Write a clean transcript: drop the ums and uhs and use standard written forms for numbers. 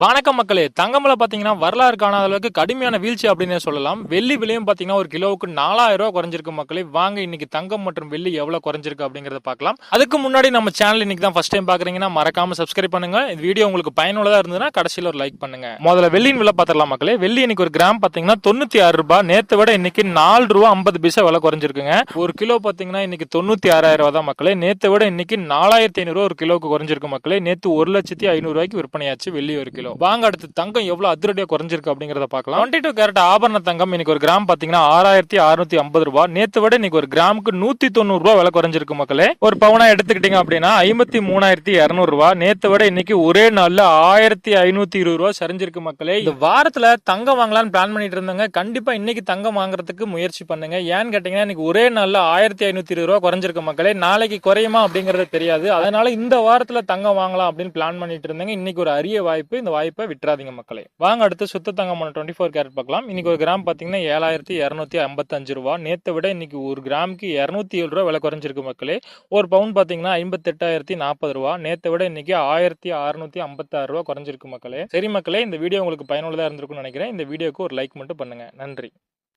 வணக்கம் மக்களே. தங்கம்ல பாத்தீங்கன்னா வரலாறு காணாத அளவுக்கு கடுமையான வீழ்ச்சி அப்படின்னு சொல்லலாம். வெள்ளி விலையும் பாத்தீங்கன்னா ஒரு கிலோவுக்கு 4000 ரூபாய் குறைஞ்சிருக்கு மக்களே. வாங்க இன்னைக்கு தங்கம் மற்றும் வெள்ளி எவ்வளவு குறைஞ்சிருக்கு அப்படிங்கறத பார்க்கலாம். அதுக்கு முன்னாடி நம்ம சேனல் இன்னைக்கு தான் ஃபர்ஸ்ட் டைம் பாக்குறீங்கன்னா மறக்காம சப்ஸ்கிரைப் பண்ணுங்க. இந்த வீடியோ உங்களுக்கு பயனுள்ளதா இருந்ததுன்னா கடைசியில ஒரு லைக் பண்ணுங்க. முதல்ல வெள்ளியின் விலை பாத்திரலாம் மக்களே. வெள்ளி இன்னைக்கு ஒரு கிராம் பாத்தீங்கன்னா 96 ரூபாய். நேத்தை விட இன்னைக்கு 4 ரூபாய் 50 பைசா விலை குறைஞ்சிருக்குங்க. ஒரு கிலோ பாத்தீங்கன்னா இன்னைக்கு 96,000 ரூபாய் தான் மக்களே. நேத்தை விட இன்னைக்கு 4500 ஒரு கிலோக்கு குறைஞ்சிருக்கு மக்களே. நேத்து 1,500,000 ரூபாய்க்கு விற்பனையாச்சு வெள்ளி ஒரு கிலோ. வாங்க அடுத்து தங்கம் எவ்வளவு அதிரடியா குறைஞ்சிருக்கு அப்படிங்கறத பார்க்கலாம். 22 கேரட் ஆபரண தங்கம் இன்னைக்கு ஒரு கிராம் பாத்தீங்கன்னா 6,650 ரூபாய். நேத்து விட இன்னைக்கு ஒரு கிராமுக்கு 190 ரூபாய் விலை குறைஞ்சிருக்கு மக்களே. ஒரு பவுனா எடுத்துக்கிட்டீங்க அப்படின்னா 53,200 ரூபாய். நேத்து விட இன்னைக்கு ஒரே நாள்ல 1,520 ரூபாய் சரிஞ்சிருக்கு மக்களே. இந்த வாரத்துல தங்கம் வாங்கலாம்னு பிளான் பண்ணிட்டு இருந்தாங்க. கண்டிப்பா இன்னைக்கு தங்கம் வாங்குறதுக்கு முயற்சி பண்ணுங்க. ஏன்னு கேட்டீங்கன்னா இன்னைக்கு ஒரே நாள்ல 1,520 ரூபாய் குறைஞ்சிருக்கு மக்களே. நாளைக்கு குறையுமா அப்படிங்கறது தெரியாது. அதனால இந்த வாரத்துல தங்கம் வாங்கலாம் அப்படின்னு பிளான் பண்ணிட்டு இருந்தாங்க. இன்னைக்கு ஒரு அரிய வாய்ப்பு. இந்த வாய்ப்பை விட்டுறாதீங்க மக்களே. வாங்க அடுத்து சுத்த தங்கமான 24 கேரட் பார்க்கலாம். இன்னைக்கு ஒரு கிராம் பாத்தீங்கன்னா 7,255 ரூபாய். நேத்தை விட இன்னைக்கு ஒரு கிராமுக்கு 207 ரூபாய் விலை குறைஞ்சிருக்கு மக்களே. ஒரு பவுன் பாத்தீங்கன்னா 58,040 ரூபாய். நேத்தை விட இன்னைக்கு 1,656 ரூபாய் குறைஞ்சிருக்கு மக்களே. சரி மக்களே, இந்த வீடியோ உங்களுக்கு பயனுள்ளதா இருந்திருக்கும்னு நினைக்கிறேன். இந்த வீடியோக்கு ஒரு லைக் மட்டும் பண்ணுங்க. நன்றி.